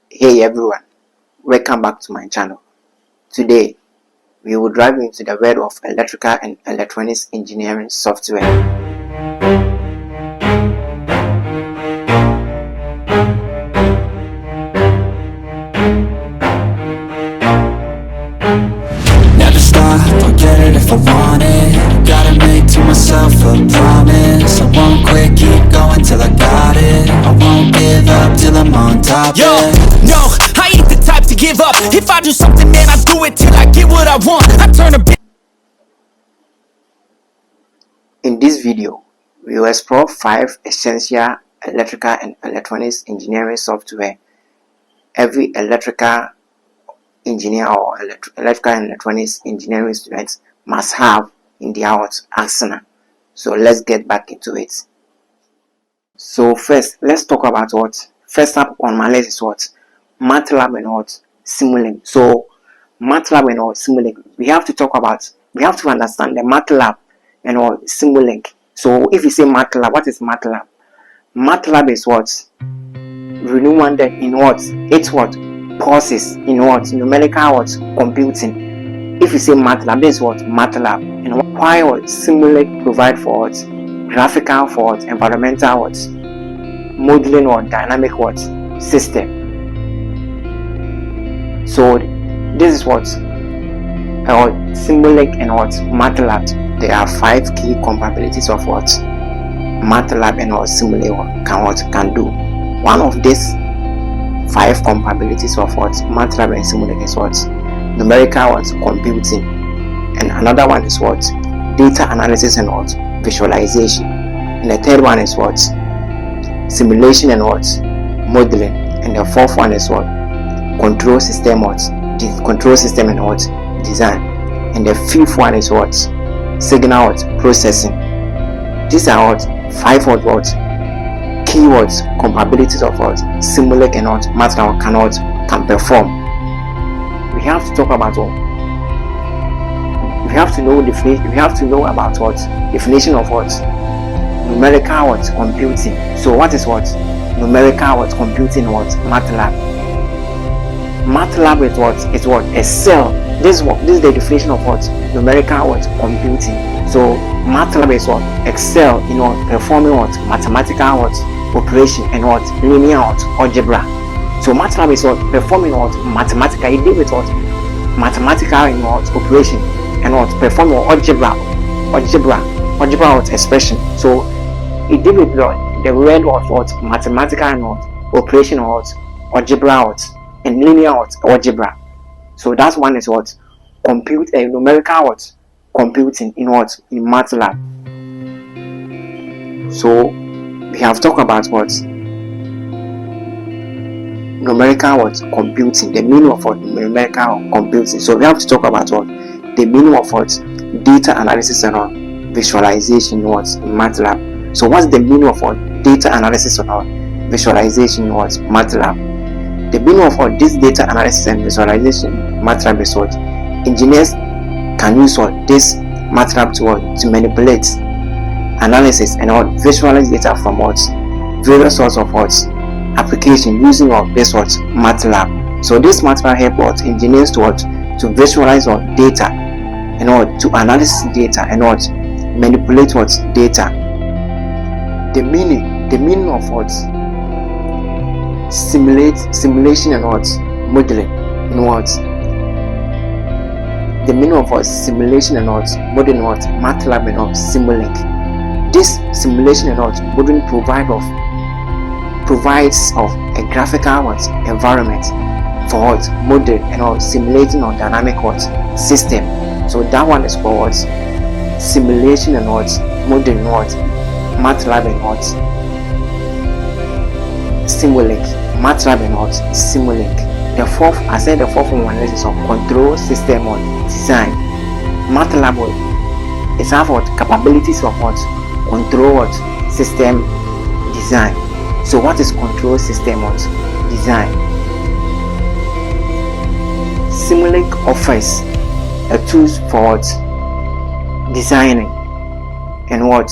Hey everyone, welcome back to my channel. Today, we will dive into the world of electrical and electronics engineering software. Never stop, I'll get it if I want it. Gotta make to myself a promise. I won't quit, keep going till I got it. I won't give up till I'm on top. Yo, no, I ain't the type to give up. If I do something, then I do it till I get what I want. I turn a bit. In this video, we will explore 5 essential electrical and electronics engineering software every electrical engineer or electrical and electronics engineering students must have in their arsenal. So let's get back into it. So first, let's talk about what first up on my list is what MATLAB and what Simulink. So MATLAB and what Simulink, we have to understand the MATLAB and what Simulink. So if you say MATLAB, what is MATLAB? MATLAB is what renewed in what it's what process in what numerical what computing. If you say MATLAB, this is what MATLAB. And why what Simulink provide for what graphical for what environmental what modeling or dynamic what system. So this is what Simulink and what MATLAB. There are 5 key compatibilities of what MATLAB and what Simulink can do. One of these 5 compatibilities of what MATLAB and Simulink is what numerical what computing, and another one is what data analysis and what visualization, and the third one is what simulation and what modeling, and the fourth one is what control system and what design, and the fifth one is what signal what processing. These are what 5 what keywords compatibilities of what Simulink and what MATLAB can perform. We have to talk about what we have to know about what definition of what numerical what computing. So what is what numerical what computing? What MATLAB is what a cell. This is the definition of what numerical what computing. So MATLAB is what excel in what performing what mathematical what operation and what linear what algebra. So MATLAB is what performing what mathematical. It deals with what mathematical in what operation and what perform what algebra what expression. So it deals with the word what mathematical and what operation what algebra what and linear what algebra. So that one is what compute a numerical what computing in what in MATLAB. So we have talked about what numerical what computing, the meaning of what numerical computing. So we have to talk about what the meaning of what data analysis and what visualization what in MATLAB. So what's the meaning of what data analysis and what visualization in what MATLAB? The meaning of what this data analysis and visualization MATLAB is what engineers can use what this MATLAB to manipulate, analysis and what visualize data from what various sorts of what application using what this what MATLAB. So this MATLAB help what engineers to visualize what data and what to analyze data and what manipulate what data. The meaning of what simulation and what modeling in what the meaning of what simulation and what modeling what MATLAB and what Simulink. This simulation and what modeling provides of a graphical what environment for what model and what simulating or dynamic what system. So that one is for what simulation and what modeling what MATLAB and what Simulink. MATLAB and what Simulink. The fourth one is of control system or design. MATLAB is have what capabilities of what control what system design. So what is control system what design? Simulink offers a tools for what designing and what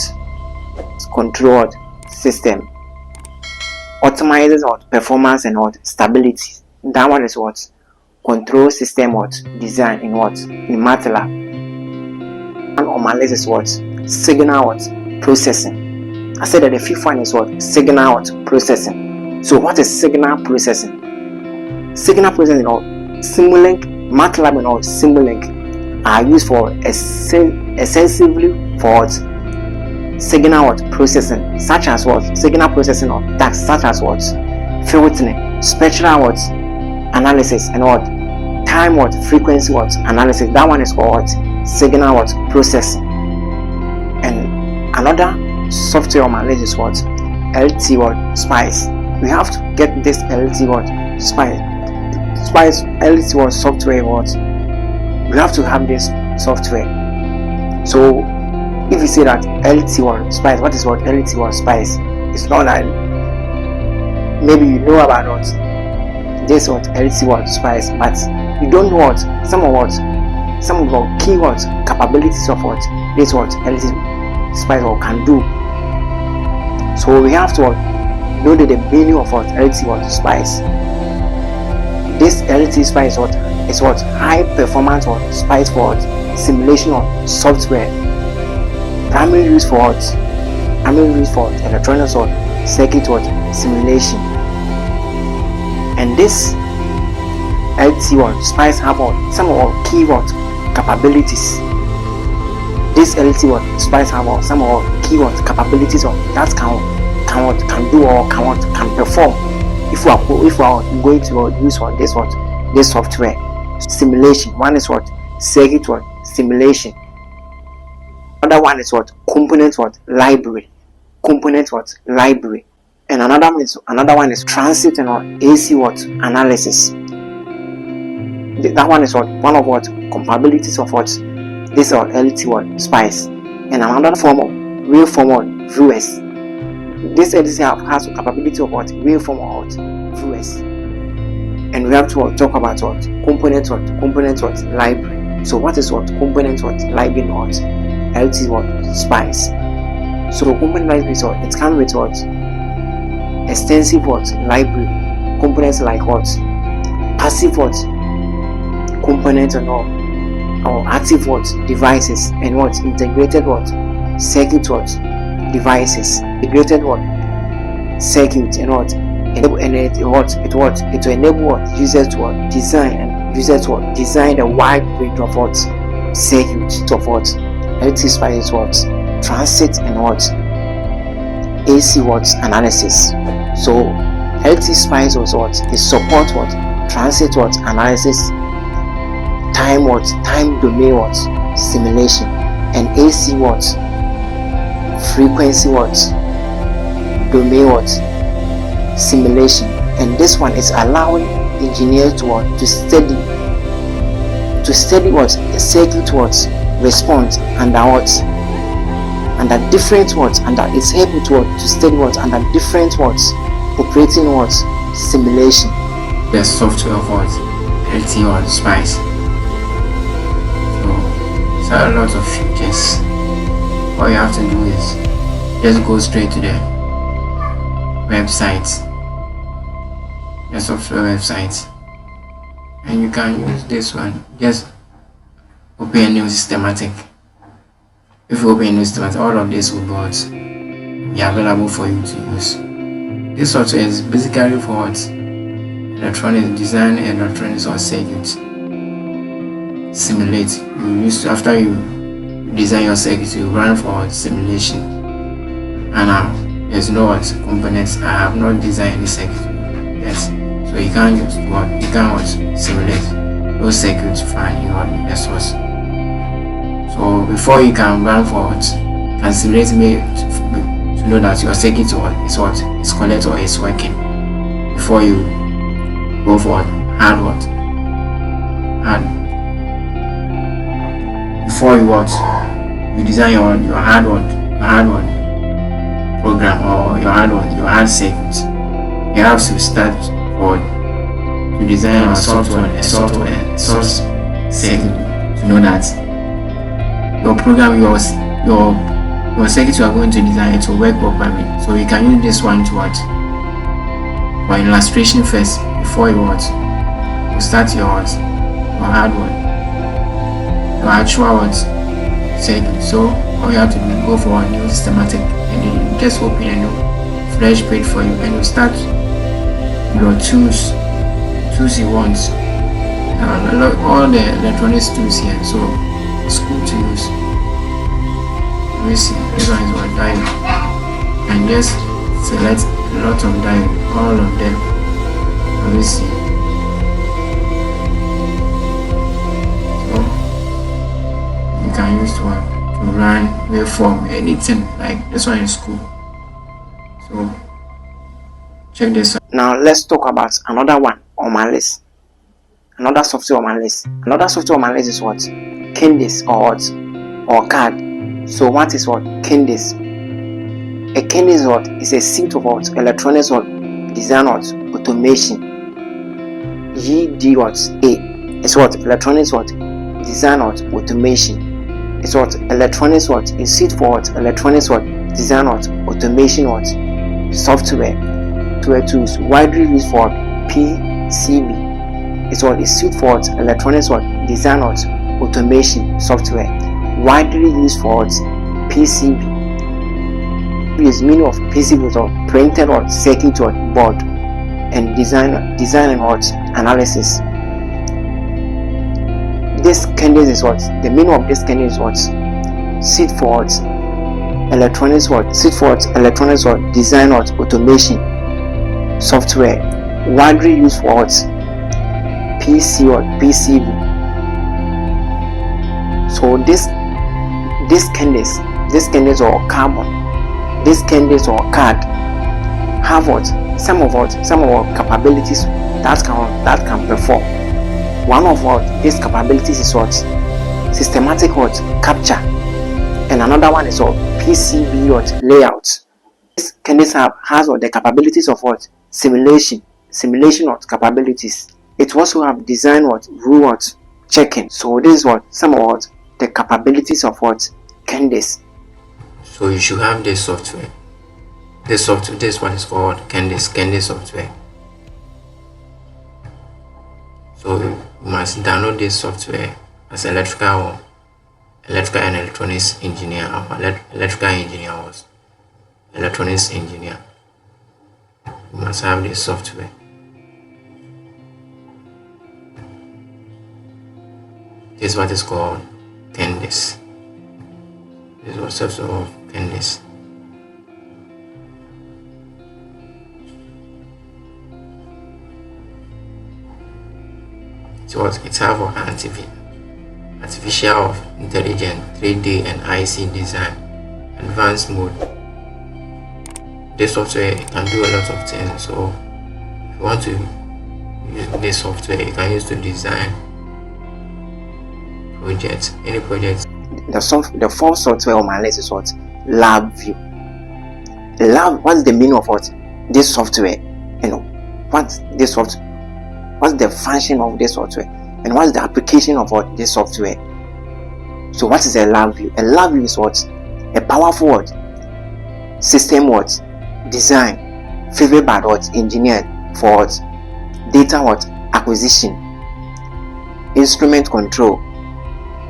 control system, optimizes what performance and what stability That one is what? Control system what? Design in what? In MATLAB. And on my list is what? Signal what? Processing. I said that the fifth one is what? Signal what? Processing. So what is signal processing? Signal processing or Simulink, MATLAB and all Simulink are used for extensively for what? Signal what? Processing, such as what? Signal processing of tasks such as what? Filtering, spectral what? Analysis, and what? Time what? Frequency what? Analysis. That one is called what? Signal what? Processing. And another software on my list is what? LT what? Spice. We have to get this LT what? Spice LT what? Software what? We have to have this software. So if you say that LT1 Spice, what is what LT1 Spice? It's not that maybe you know about what this what LT1 Spice, but you don't know what some of the keywords capabilities of what this what LT Spice or can do. So we have to know the meaning of what LT1 Spice. This LT Spice is what high performance or Spice for simulation or software. Primary use for what? Primary use for electronics or circuit what? Simulation. And this LT1 Spice have some of our keyword capabilities. This LT1 Spice have some of our keyword capabilities of that can do or can perform if we are going to use this software. Simulation. One is what? Circuit what? Simulation. Another one is what? Component what? Library. Component what? Library. And another one is transit and AC what? Analysis. That one is what? One of what? Compatibilities of what? This is LT1 Spice. And another form of real form of viewers. This LT has a capability of what? Real form of what? Viewers. And we have to talk about what? Component what? Library. So what is what? Component what? Library what? LT what? Spice. So component library is what? It comes with what? Extensive what? Library. Components like what? Passive what? Components and all. Or active what? Devices. And what? Integrated what? Circuit what? Devices. Integrated what? Circuit and what? It will enable what? Users to what? Design a wide range of what? Circuits of what? LT Spice is what? Transit and what? AC what? Analysis. So LT Spice was what? It support what? Transit what? Analysis. Time what? Time domain what? Simulation. And AC what? Frequency what? Domain what? Simulation. And this one is allowing engineers to what? To study what? A circuit what? Response under what? Under different what? And it's able to what? To study what? Under different what? Operating what? Simulation. The software of what? LT1 Spice. So a lot of features. All you have to do is just go straight to the website, the software website, and you can use this one. Just open a new systematic. If you open a new systematic, all of this will be available for you to use. This software is basically for what? Electronics design, electronics or circuit. Simulate. You use after you design your circuit, you run for simulation. And there's no what components. I have not designed any circuit. Yes. So you can't use what? You can't simulate those circuits find you on the source. So before you can run for what? Can simulate me to know that your circuit is correct or is working. Before you go for hard what? Hard. Before you design your hard program or your hard circuit, you have to start to design a software source circuit to know that your program, your circuit you are going to design it will work properly. So you can use this one to what? For illustration first before you will start your hardware, your actual circuit. So all you have to do is go for a new systematic, and then you just open a new fresh page for you, and you start your tools you want. All the electronics tools here, so it's good to use. Let me see, this one is what diode, and just select a lot of diode, all of them. Let me see. So you can use one to run waveform, anything like this one is cool. So check this out. Now let's talk about another one on my list. Another software on my list. Another software on my list is what? Candice or CAD. So what is what? Candice. A Candice is what? Is a suite of what? Electronics or design or automation. ED what? A. It's what? Electronics what? Design or automation. It's what? Electronics what? A suite for what? Electronics what? Design or automation what? Software tools widely used for PCB. It's what is suite for what? Electronics what? Design what? Automation software widely used for what? PCB. Is meaning of PCB or printed or circuit or board, and design and what? Analysis. This Candice is what? The meaning of this Candice is what? Suite for what? Electronics what? Suite for what? Electronics what? Design what? Automation software widely used for what? PC or PCB. So this Candice or carbon, this Candice or CAD have what? Some of our capabilities that can perform. One of what these capabilities is what? Systematic what? Capture, and another one is what? PCB what? Layout. This Candice has what? The capabilities of what? Simulation what? Capabilities. It also have design what? Rule what? Checking. So this is what? Some of what? The capabilities of what? Candice. So you should have this software. This one is called Candice software. So you must download this software as electrical and electronics engineer, or electrical engineer or electronics engineer. You must have this software. This is what is called Candice. This is what software of Candice. So it's have artificial intelligence, 3D and IC design, advanced mode. This software can do a lot of things. So if you want to use this software, you can use to design projects, any project. The fourth software on my list is what? LabVIEW. What's the meaning of what? This software? What's this software? What's the function of this software? And what's the application of what? This software? So what is a LabVIEW? A LabVIEW is what? A powerful what? System what? Design favored by what? Engineered for what? Data what? Acquisition, instrument control,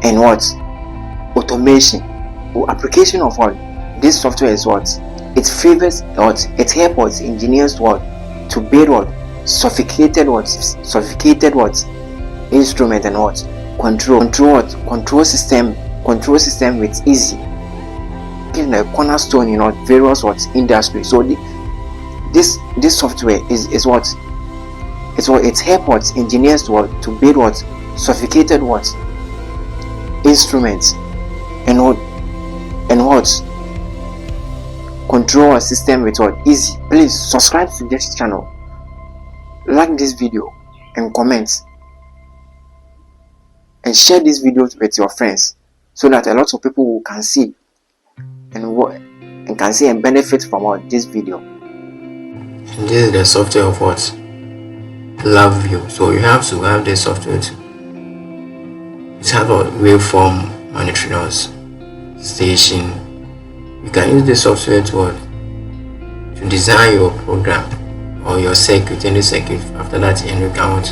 and what? Automation. Or application of what? This software is what? It favors what? It helps what? Engineers what? To build what? Sophisticated what? Instrument and what? Control system with easy. In the cornerstone in various what? Industries. So this software is what? It's what? It helps what? Engineers what? To build what? Sophisticated what? Instruments and what? Control a system with what? Easy. Please subscribe to this channel, like this video, and comment, and share this video with your friends, so that a lot of people can see and can see and benefit from what? This video. And this is the software of what? LabVIEW. So you have to have this software too. It has a waveform monitoring station. You can use this software to design your program or your circuit, any circuit. After that, and you can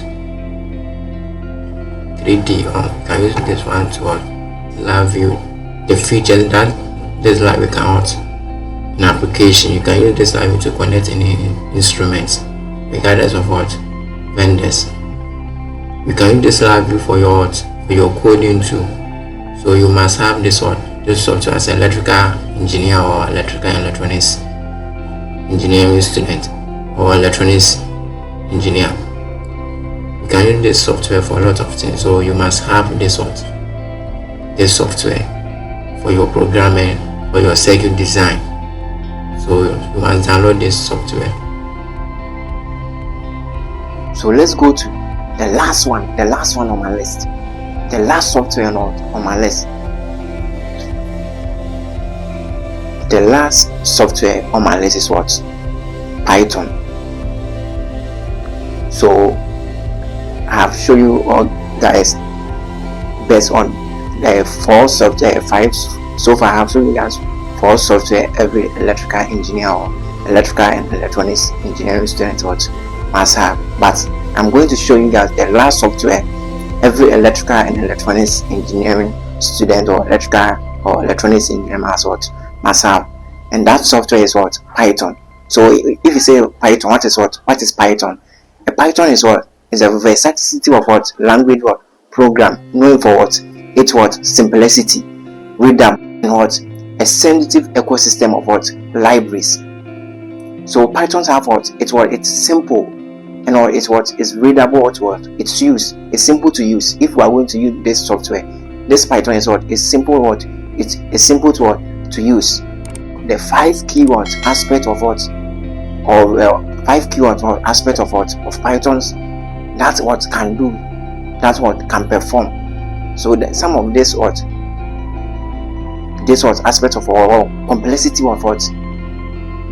3D, or you can use this one to lab view the features that this library can what in application. You can use this library to connect any instruments regardless of what vendors. You can use this library for your coding too. So you must have this software as an electrical engineer or electrical and electronics engineering student or electronics engineer. You can use this software for a lot of things. So you must have this software for your programming, for your circuit design. So you must download this software. So let's go to the last one on my list. The last software on my list. The last software on my list is what? Python. So I have shown you all guys based on 4 software, 5 so far. I have shown you guys 4 software every electrical engineer or electrical and electronics engineering student must have. But I'm going to show you guys the last software every electrical and electronics engineering student or electrical or electronics engineer must have, and that software is what? Python. So if you say Python, what is Python? A Python is what? Is a versatility of what? Language or program known for what? It's what? Simplicity, readable, and what? A sensitive ecosystem of what? Libraries. So Pythons have what? It's simple, and what? It's what? It's readable. It's used. It's simple to use. If we are going to use this software, this Python is what? It's simple. What? It's simple to use. The 5 keywords aspect of what? Or 5 keywords or aspect of what? Of Pythons. That's what can do. That's what can perform. So some of this aspect of complexity of what?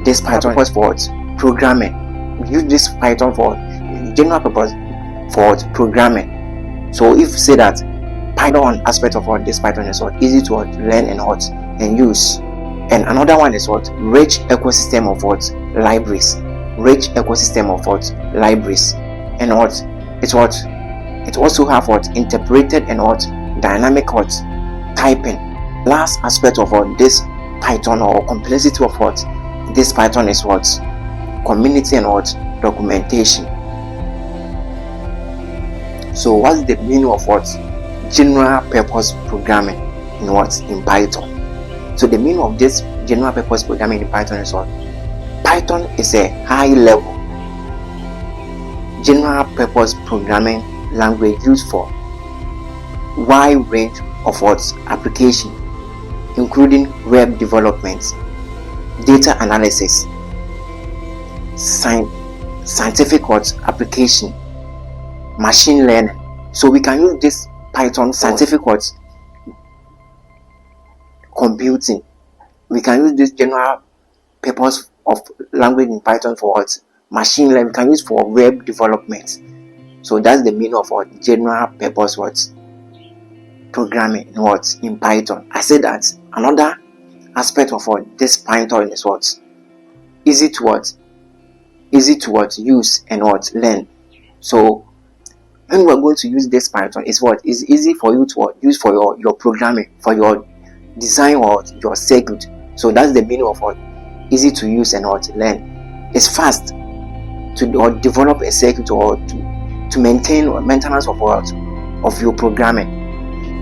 This Python was for what? Programming. We use this Python for general purpose for programming. So if you say that Python aspect of what? This Python is what? Easy to learn and use. And another one is what? Rich ecosystem of what? Libraries. Rich ecosystem of what? Libraries. And what? It's what? It also have what? Interpreted and what? Dynamic what? Typing. Last aspect of what? This Python or complexity of what? This Python is what? Community and what? Documentation. So what's the meaning of what? General purpose programming in what? In Python. So the meaning of this general purpose programming in Python is what? Python is a high level general purpose programming language used for wide range of what? Application, including web development, data analysis, scientific what? Application, machine learning. So we can use this Python scientific what? Computing. We can use this general purpose of language in Python for what? Machine learning. We can use for web development. So that's the meaning of what? General purpose what? Programming in what? In Python. I said that another aspect of what? This Python is what? Easy to what? Easy to what? Use and what? Learn. So when we're going to use this Python, is what? Is easy for you to what? Use for your programming, for your design or your circuit. So that's the meaning of what? Easy to use and what? Learn. It's fast to develop a circuit or to maintain maintenance of what? Of your programming.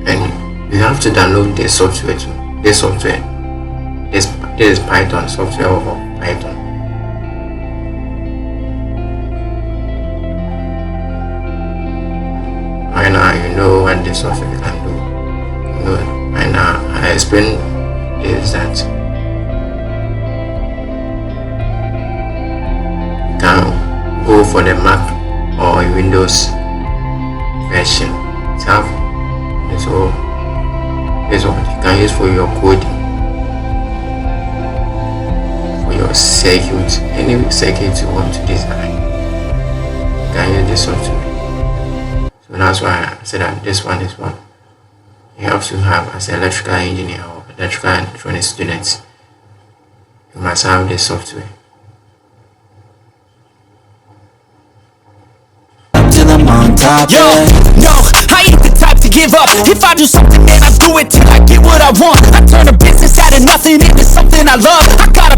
And you have to download this software too. This is Python software of Python. Right now you know what this software can do. You know, right now I explain is that you can go for the Mac or Windows version. So this one you can use for your coding, for your circuit, any circuit you want to design. You can use this software. So that's why I said that this one is one you have to have as an electrical engineer or electrical and electronics students. You must have this software. Till I'm on top, Yo, no, I ain't the type up. If I do something, man, I do it till I get what I want. I turn a business out of nothing into something I love. I got a